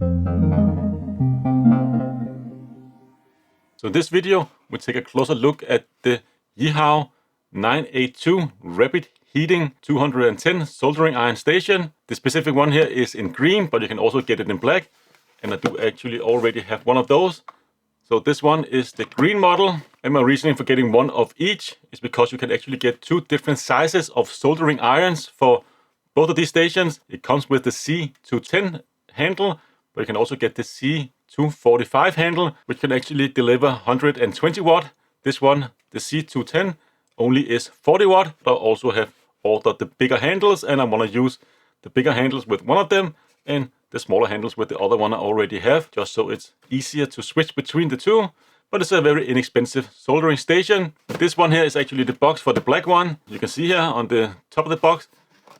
So in this video, we take a closer look at the Yihua 982 Rapid Heating 210 Soldering Iron Station. The specific one here is in green, but you can also get it in black. And I do actually already have one of those. So this one is the green model. And my reasoning for getting one of each is because you can actually get two different sizes of soldering irons for both of these stations. It comes with the C210 handle, but you can also get the C245 handle, which can actually deliver 120 watt. This one, the C210, only is 40 watt. But I also have ordered the bigger handles, and I want to use the bigger handles with one of them and the smaller handles with the other one I already have, just so it's easier to switch between the two. But it's a very inexpensive soldering station. This one here is actually the box for the black one. You can see here on the top of the box,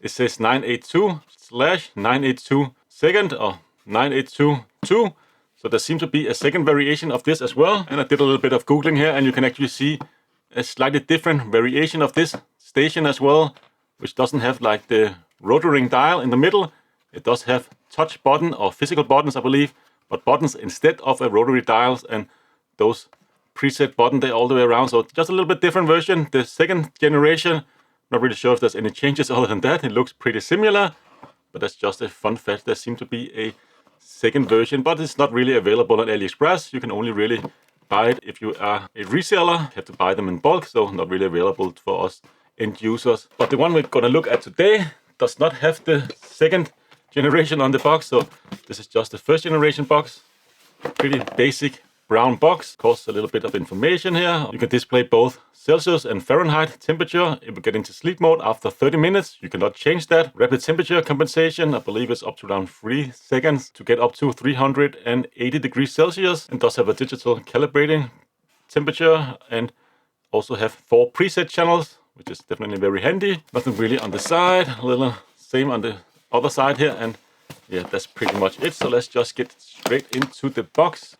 it says 982/982 second or 982-2. So there seems to be a second variation of this as well. And I did a little bit of Googling here, and you can actually see a slightly different variation of this station as well, which doesn't have like the rotary dial in the middle. It does have touch button or physical buttons, I believe, but buttons instead of a rotary dials, and those preset button there all the way around. So just a little bit different version. The second generation, not really sure if there's any changes other than that. It looks pretty similar, but that's just a fun fact. There seems to be a second version, but it's not really available on AliExpress. You can only really buy it if you are a reseller. You have to buy them in bulk, so not really available for us end users. But the one we're going to look at today does not have the second generation on the box, so this is just the first generation box. Pretty basic brown box. Of course, a little bit of information here. You can display both Celsius and Fahrenheit temperature. It will get into sleep mode after 30 minutes. You cannot change that. Rapid temperature compensation, I believe it's up to around 3 seconds to get up to 380 degrees Celsius, and does have a digital calibrating temperature, and also have 4 preset channels, which is definitely very handy. Nothing really on the side. A little same on the other side here, and yeah, that's pretty much it. So let's just get straight into the box.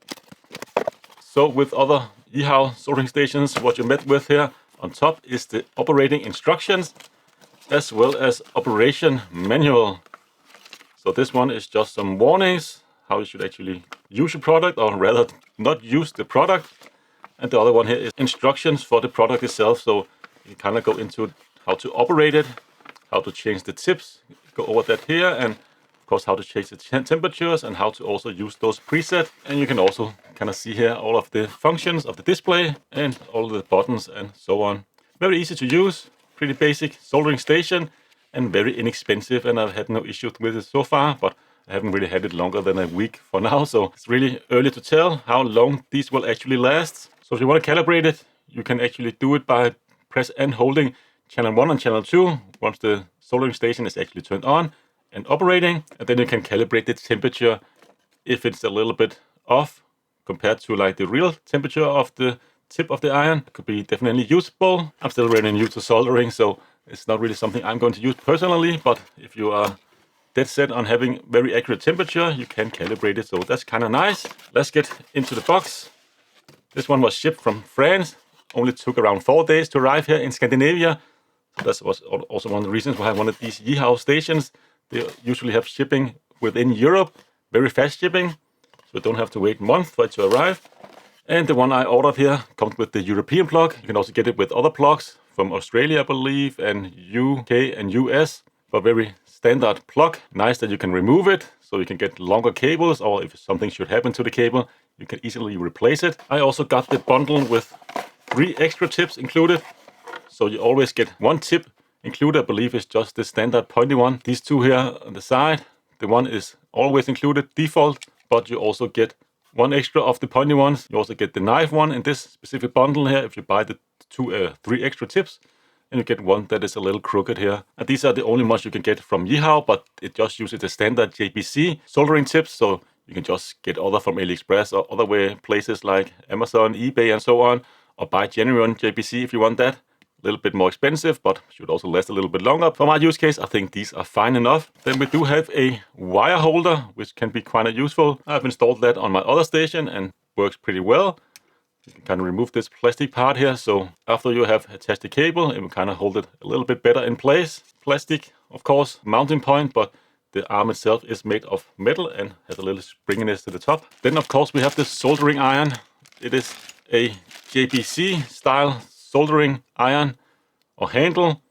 So with other Yihua soldering stations, what you met with here on top is the operating instructions as well as operation manual. So this one is just some warnings how you should actually use your product, or rather not use the product. And the other one here is instructions for the product itself. So you kind of go into how to operate it, how to change the tips, go over that here, and of course how to change the temperatures and how to also use those presets. And you can also kind of see here all of the functions of the display and all the buttons and so on. Very easy to use, pretty basic soldering station, and very inexpensive, and I've had no issues with it so far, but I haven't really had it longer than a week for now, so it's really early to tell how long these will actually last. So if you want to calibrate it, you can actually do it by press and holding channel 1 and channel 2 once the soldering station is actually turned on and operating, and then you can calibrate the temperature if it's a little bit off compared to like the real temperature of the tip of the iron. It could be definitely usable. I'm still really new to soldering, so it's not really something I'm going to use personally, but if you are dead set on having very accurate temperature, you can calibrate it, so that's kind of nice. Let's get into the box. This one was shipped from France. Only took around 4 days to arrive here in Scandinavia. That was also one of the reasons why I wanted these Yihua stations. They usually have shipping within Europe, very fast shipping, so you don't have to wait a month for it to arrive. And the one I ordered here comes with the European plug. You can also get it with other plugs from Australia, I believe, and UK and US. But very standard plug. Nice that you can remove it, so you can get longer cables, or if something should happen to the cable, you can easily replace it. I also got the bundle with 3 extra tips included. So you always get 1 tip included. I believe it's just the standard pointy one. These 2 here on the side, the one is always included default, but you also get 1 extra of the pointy ones. You also get the knife one in this specific bundle here if you buy the 3 extra tips, and you get 1 that is a little crooked here. And these are the only ones you can get from Yihua, but it just uses the standard JBC soldering tips, so you can just get other from AliExpress or other places like Amazon, eBay, and so on, or buy genuine JBC if you want that. A little bit more expensive, but should also last a little bit longer. For my use case, I think these are fine enough. Then we do have a wire holder, which can be kind of useful. I've installed that on my other station and works pretty well. You can kind of remove this plastic part here, so after you have attached the cable, it will kind of hold it a little bit better in place. Plastic, of course, mounting point, but the arm itself is made of metal and has a little springiness to the top. Then of course we have the soldering iron. It is a JBC style soldering iron or handle,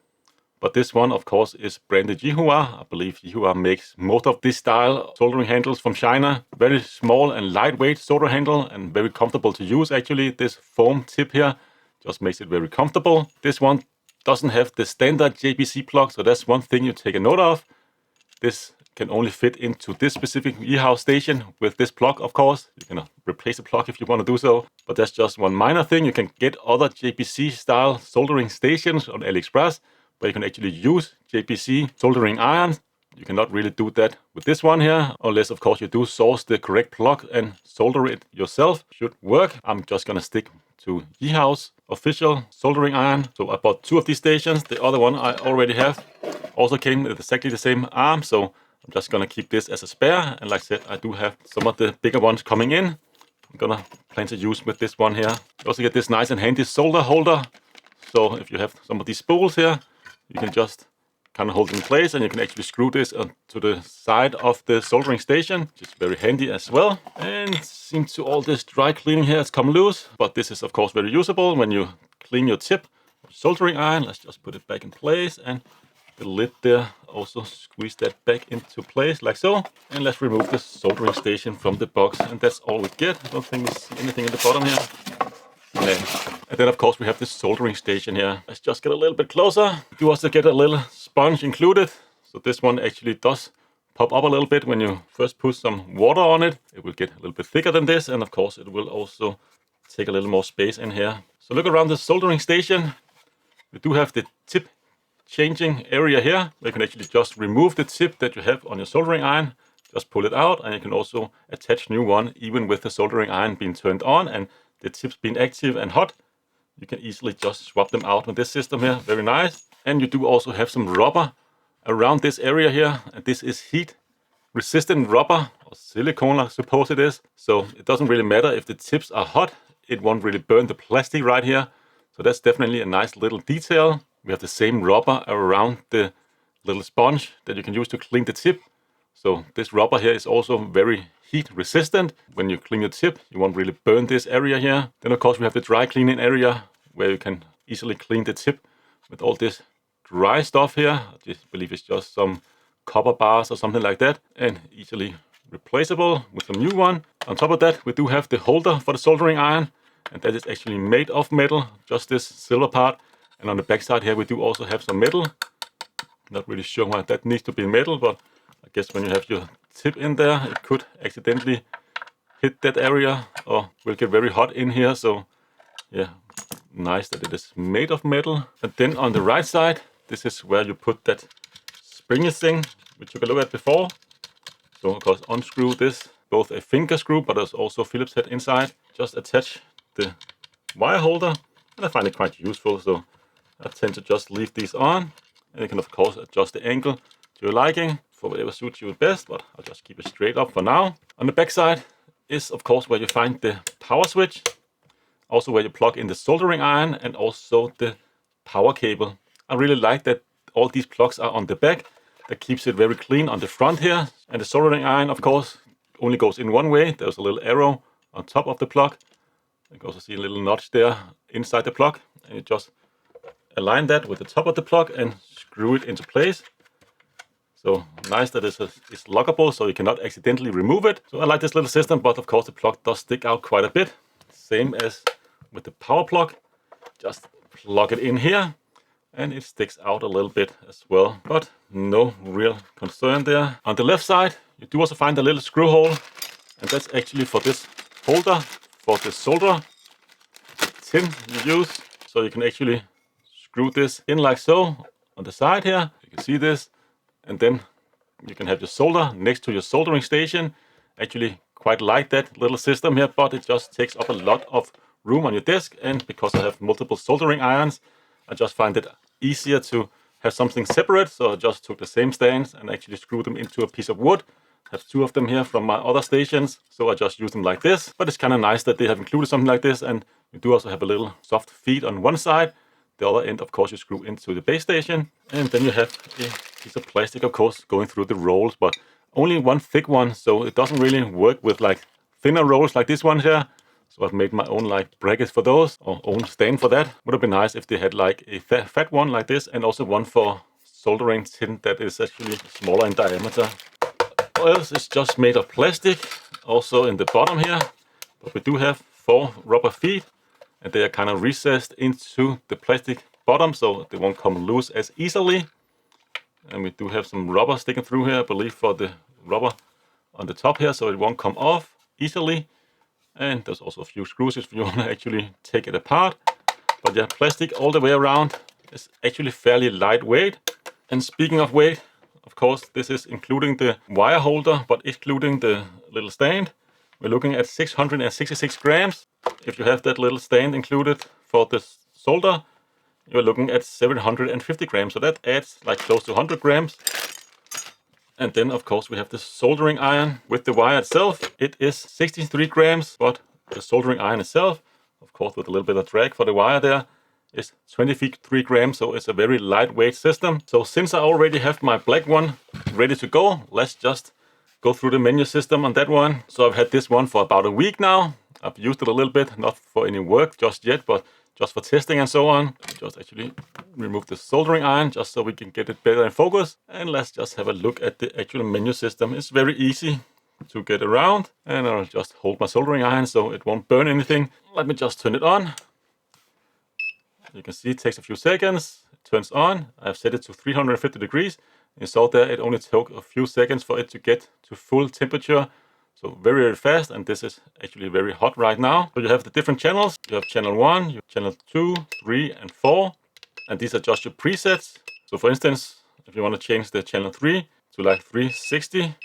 but this one of course is branded Yihua. I believe Yihua makes most of this style soldering handles from China. Very small and lightweight solder handle and very comfortable to use actually. This foam tip here just makes it very comfortable. This one doesn't have the standard JBC plug, so that's one thing you take a note of. This can only fit into this specific Yihua station with this plug, of course. You can replace the plug if you want to do so, but that's just one minor thing. You can get other JBC style soldering stations on AliExpress, where you can actually use JBC soldering irons. You cannot really do that with this one here, unless of course you do source the correct plug and solder it yourself. Should work. I'm just gonna stick to Yihua's official soldering iron. So I bought 2 of these stations. The other one I already have also came with exactly the same arm, so I'm just gonna keep this as a spare. And like I said, I do have some of the bigger ones coming in. I'm gonna plan to use with this one here. You also get this nice and handy solder holder. So if you have some of these spools here, you can just kind of hold it in place, and you can actually screw this onto the side of the soldering station, which is very handy as well. And it seems to all this dry cleaning here has come loose, but this is of course very usable when you clean your tip of soldering iron. Let's just put it back in place, and the lid there, also squeeze that back into place like so. And let's remove the soldering station from the box, and that's all we get. I don't think we see anything in the bottom here. And then of course we have this soldering station here. Let's just get a little bit closer. You also get a little sponge included. So this one actually does pop up a little bit when you first put some water on it. It will get a little bit thicker than this, and of course it will also take a little more space in here. So look around the soldering station. We do have the tip changing area here, where you can actually just remove the tip that you have on your soldering iron. Just pull it out, and you can also attach new one even with the soldering iron being turned on and the tips being active and hot. You can easily just swap them out with this system here. Very nice. And you do also have some rubber around this area here, and this is heat resistant rubber or silicone, I suppose it is. So it doesn't really matter if the tips are hot, it won't really burn the plastic right here. So that's definitely a nice little detail. We have the same rubber around the little sponge that you can use to clean the tip. So this rubber here is also very heat resistant. When you clean your tip, you won't really burn this area here. Then of course we have the dry cleaning area, where you can easily clean the tip with all this dry stuff here. I just believe it's just some copper bars or something like that, and easily replaceable with some new one. On top of that, we do have the holder for the soldering iron, and that is actually made of metal, just this silver part. And on the back side here, we do also have some metal. Not really sure why that needs to be metal, but I guess when you have your tip in there, it could accidentally hit that area or will get very hot in here. So yeah, nice that it is made of metal. And then on the right side, this is where you put that springy thing we took a look at before. So of course unscrew this, both a finger screw, but there's also Phillips head inside. Just attach the wire holder, and I find it quite useful. So I tend to just leave these on, and you can of course adjust the angle to your liking for whatever suits you best, but I'll just keep it straight up for now. On the back side is of course where you find the power switch, also where you plug in the soldering iron and also the power cable. I really like that all these plugs are on the back. That keeps it very clean on the front here. And the soldering iron of course only goes in one way. There's a little arrow on top of the plug. You can also see a little notch there inside the plug, and you just align that with the top of the plug and screw it into place. So nice that it's lockable, so you cannot accidentally remove it. So I like this little system, but of course the plug does stick out quite a bit. Same as with the power plug. Just plug it in here, and it sticks out a little bit as well, but no real concern there. On the left side, you do also find a little screw hole, and that's actually for this holder for the solder tin you use. So you can actually screw this in like so on the side here. You can see this, and then you can have your solder next to your soldering station. Actually quite like that little system here, but it just takes up a lot of room on your desk, and because I have multiple soldering irons, I just find it easier to have something separate. So I just took the same stands and actually screwed them into a piece of wood. I have 2 of them here from my other stations, so I just use them like this. But it's kind of nice that they have included something like this, and you do also have a little soft feet on one side The other end, of course, you screw into the base station. And then you have a piece of plastic, of course, going through the rolls, but only one thick one, so it doesn't really work with like thinner rolls like this one here. So I've made my own like brackets for those, or own stand for that. Would have been nice if they had like a fat one like this, and also one for soldering tin that is actually smaller in diameter. Or else it's just made of plastic, also in the bottom here. But we do have 4 rubber feet, and they are kind of recessed into the plastic bottom, so they won't come loose as easily. And we do have some rubber sticking through here, I believe, for the rubber on the top here, so it won't come off easily. And there's also a few screws if you want to actually take it apart. But yeah, plastic all the way around is actually fairly lightweight. And speaking of weight, of course, this is including the wire holder, but excluding the little stand. We're looking at 666 grams. If you have that little stand included for the solder, you're looking at 750 grams. So that adds like close to 100 grams. And then, of course, we have the soldering iron with the wire itself. It is 63 grams, but the soldering iron itself, of course, with a little bit of drag for the wire there, is 23 grams. So it's a very lightweight system. So since I already have my black one ready to go, let's just go through the menu system on that one. So I've had this one for about a week now. I've used it a little bit, not for any work just yet, but just for testing and so on. Just actually remove the soldering iron just so we can get it better in focus. And let's just have a look at the actual menu system. It's very easy to get around, and I'll just hold my soldering iron so it won't burn anything. Let me just turn it on. You can see it takes a few seconds. It turns on. I've set it to 350 degrees. You saw there it only took a few seconds for it to get to full temperature. So very, very fast, and this is actually very hot right now. So you have the different channels. You have channel 1, you have channel 2, 3, and 4. And these are just your presets. So for instance, if you want to change the channel 3 to like 360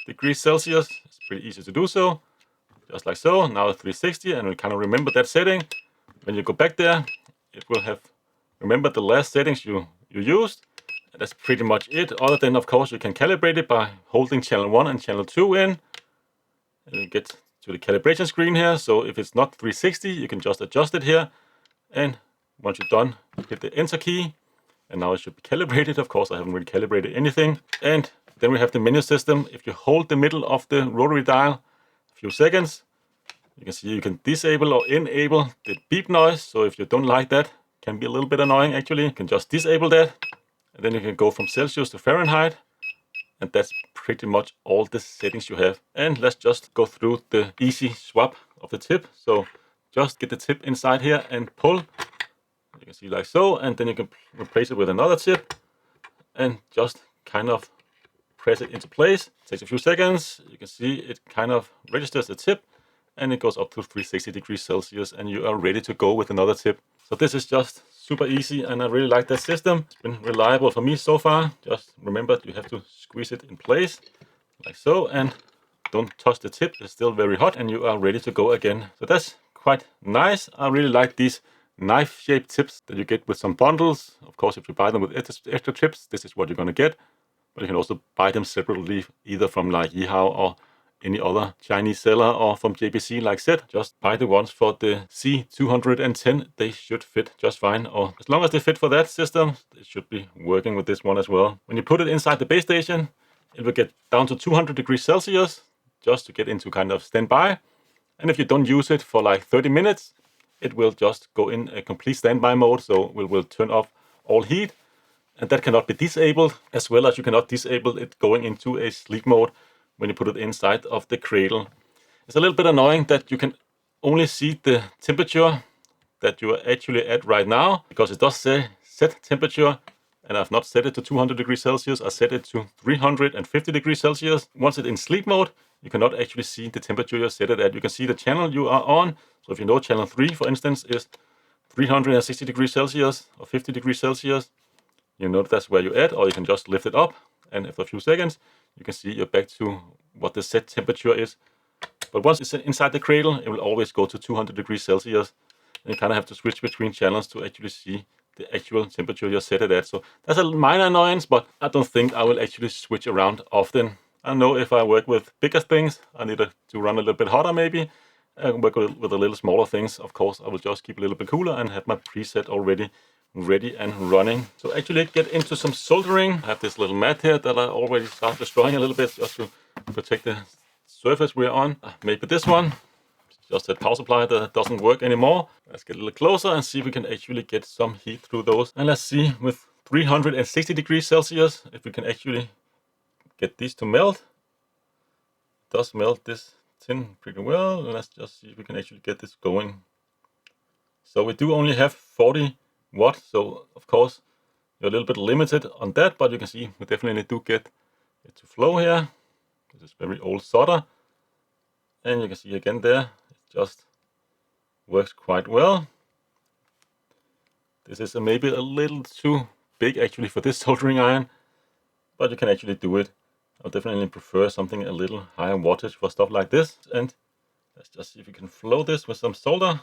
degrees Celsius, it's pretty easy to do so. Just like so. Now it's 360, and we kind of remember that setting. When you go back there, it will have remembered the last settings you used. And that's pretty much it. Other than, of course, you can calibrate it by holding channel 1 and channel 2 in. And you get to the calibration screen here. So if it's not 360, you can just adjust it here. And once you're done, hit the enter key. And now it should be calibrated. Of course, I haven't really calibrated anything. And then we have the menu system. If you hold the middle of the rotary dial a few seconds, you can see you can disable or enable the beep noise. So if you don't like that, it can be a little bit annoying actually. You can just disable that. And then you can go from Celsius to Fahrenheit. And that's pretty much all the settings you have. And let's just go through the easy swap of the tip. So just get the tip inside here and pull. You can see like so. And then you can replace it with another tip. And just kind of press it into place. It takes a few seconds. You can see it kind of registers the tip. And it goes up to 360 degrees Celsius. And you are ready to go with another tip. So this is just super easy, and I really like that system. It's been reliable for me so far. Just remember, you have to squeeze it in place like so, and don't touch the tip. It's still very hot, and you are ready to go again. So that's quite nice. I really like these knife-shaped tips that you get with some bundles. Of course, if you buy them with extra tips, this is what you're going to get. But you can also buy them separately, either from like Yihua or any other Chinese seller, or from JBC like said. Just buy the ones for the C210. They should fit just fine, or as long as they fit for that system, it should be working with this one as well. When you put it inside the base station, it will get down to 200 degrees Celsius just to get into kind of standby. And if you don't use it for like 30 minutes, it will just go in a complete standby mode. So we will turn off all heat, and that cannot be disabled, as well as you cannot disable it going into a sleep mode when you put it inside of the cradle. It's a little bit annoying that you can only see the temperature that you are actually at right now, because it does say set temperature, and I've not set it to 200 degrees Celsius. I set it to 350 degrees Celsius. Once it's in sleep mode, you cannot actually see the temperature you set it at. You can see the channel you are on. So if you know channel 3, for instance, is 360 degrees Celsius or 50 degrees Celsius, you know that's where you're at, or you can just lift it up, and after a few seconds, you can see you're back to what the set temperature is. But once it's inside the cradle, it will always go to 200 degrees Celsius. And you kind of have to switch between channels to actually see the actual temperature you're set it at. So that's a minor annoyance, but I don't think I will actually switch around often. I know if I work with bigger things, I need to run a little bit hotter maybe. I can work with a little smaller things. Of course, I will just keep a little bit cooler and have my preset already ready and running. So actually get into some soldering. I have this little mat here that I already start destroying a little bit just to protect the surface we're on. Maybe this one, just a power supply that doesn't work anymore. Let's get a little closer and see if we can actually get some heat through those. And let's see with 360 degrees Celsius if we can actually get these to melt. It does melt this tin pretty well. Let's just see if we can actually get this going. So we do only have 40 watts, so of course you're a little bit limited on that, but you can see we definitely do get it to flow here. This is very old solder, and you can see again there, it just works quite well. This is maybe a little too big actually for this soldering iron, but you can actually do it. I'll definitely prefer something a little higher wattage for stuff like this. And let's just see if we can flow this with some solder.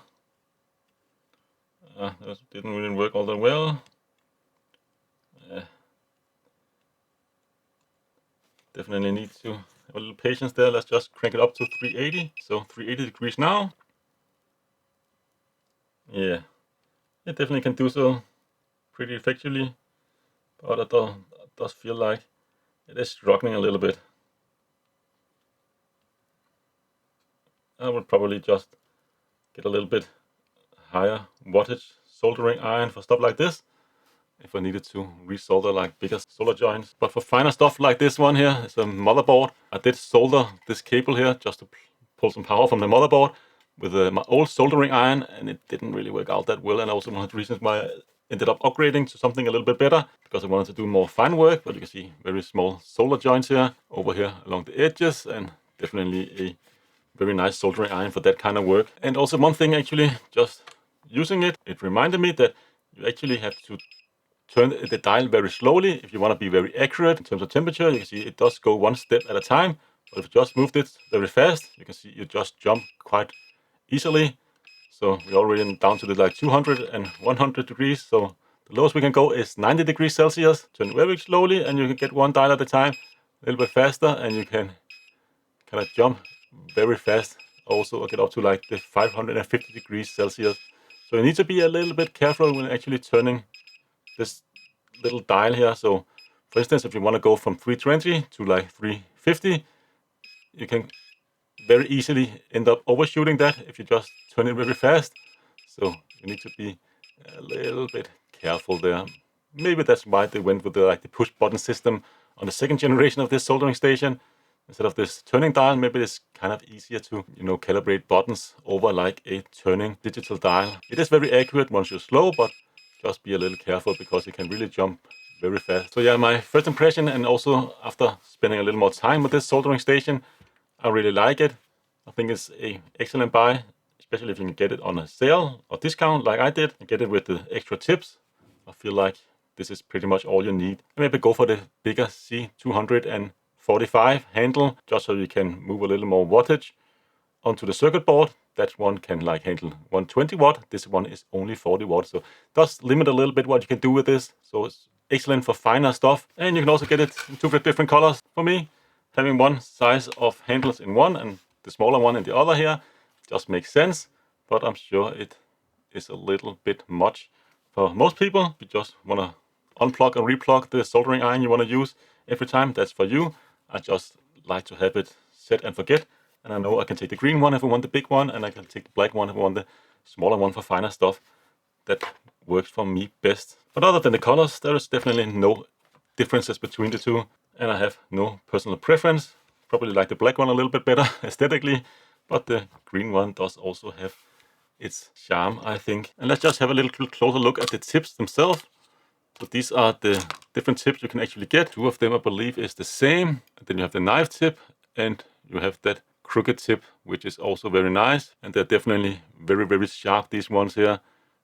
That didn't really work all that well. Definitely need to have a little patience there. Let's just crank it up to 380. So 380 degrees now. Yeah, it definitely can do so pretty effectively, but it does feel like it is struggling a little bit. I would probably just get a little bit higher wattage soldering iron for stuff like this if I needed to resolder like bigger solder joints. But for finer stuff like this one here, it's a motherboard. I did solder this cable here just to pull some power from the motherboard with my old soldering iron, and it didn't really work out that well. And also one of the reasons why I ended up upgrading to something a little bit better, because I wanted to do more fine work. But you can see very small solder joints here over here along the edges, and definitely a very nice soldering iron for that kind of work. And also one thing actually, just using it, it reminded me that you actually have to turn the dial very slowly if you want to be very accurate in terms of temperature. You can see it does go one step at a time, but if you just moved it very fast, you can see you just jump quite easily. So we're already down to the like 200 and 100 degrees. So the lowest we can go is 90 degrees Celsius. Turn very slowly and you can get one dial at a time, a little bit faster, and you can kind of jump very fast. Also get up to like the 550 degrees Celsius. So you need to be a little bit careful when actually turning this little dial here. So for instance, if you want to go from 320 to like 350, you can very easily end up overshooting that if you just turn it very fast. So you need to be a little bit careful there. Maybe that's why they went with the push button system on the second generation of this soldering station instead of this turning dial. Maybe it's kind of easier to calibrate buttons over like a turning digital dial. It is very accurate once you're slow, but just be a little careful because it can really jump very fast. So yeah, my first impression, and also after spending a little more time with this soldering station, I really like it. I think it's an excellent buy, especially if you can get it on a sale or discount like I did, and get it with the extra tips. I feel like this is pretty much all you need. Maybe go for the bigger C245 handle, just so you can move a little more wattage onto the circuit board. That one can like handle 120 watt. This one is only 40 watts. So it does limit a little bit what you can do with this. So it's excellent for finer stuff. And you can also get it in two different colors. For me, having one size of handles in one and the smaller one in the other here just makes sense. But I'm sure it is a little bit much for most people. You just want to unplug and replug the soldering iron you want to use every time. That's for you. I just like to have it set and forget. And I know I can take the green one if I want the big one, and I can take the black one if I want the smaller one for finer stuff. That works for me best. But other than the colors, there is definitely no differences between the two, and I have no personal preference. Probably like the black one a little bit better aesthetically, but the green one does also have its charm, I think. And let's just have a little closer look at the tips themselves. So these are the different tips you can actually get. Two of them I believe is the same. And then you have the knife tip, and you have that crooked tip, which is also very nice. And they're definitely very, very sharp, these ones here.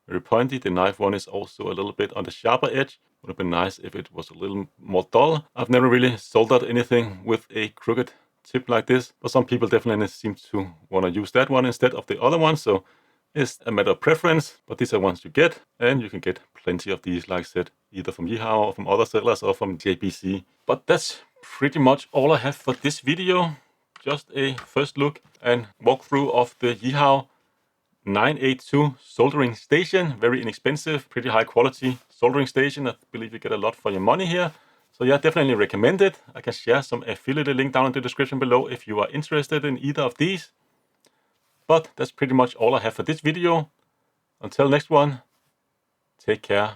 Very pointy. The knife one is also a little bit on the sharper edge. Would have been nice if it was a little more dull. I've never really soldered anything with a crooked tip like this, but some people definitely seem to want to use that one instead of the other one. So it's a matter of preference, but these are ones you get, and you can get plenty of these, like I said, either from Yihua or from other sellers or from JBC. But that's pretty much all I have for this video. Just a first look and walkthrough of the Yihua 982 Soldering Station. Very inexpensive, pretty high quality soldering station. I believe you get a lot for your money here. So yeah, definitely recommend it. I can share some affiliate link down in the description below if you are interested in either of these. But that's pretty much all I have for this video. Until next one, take care.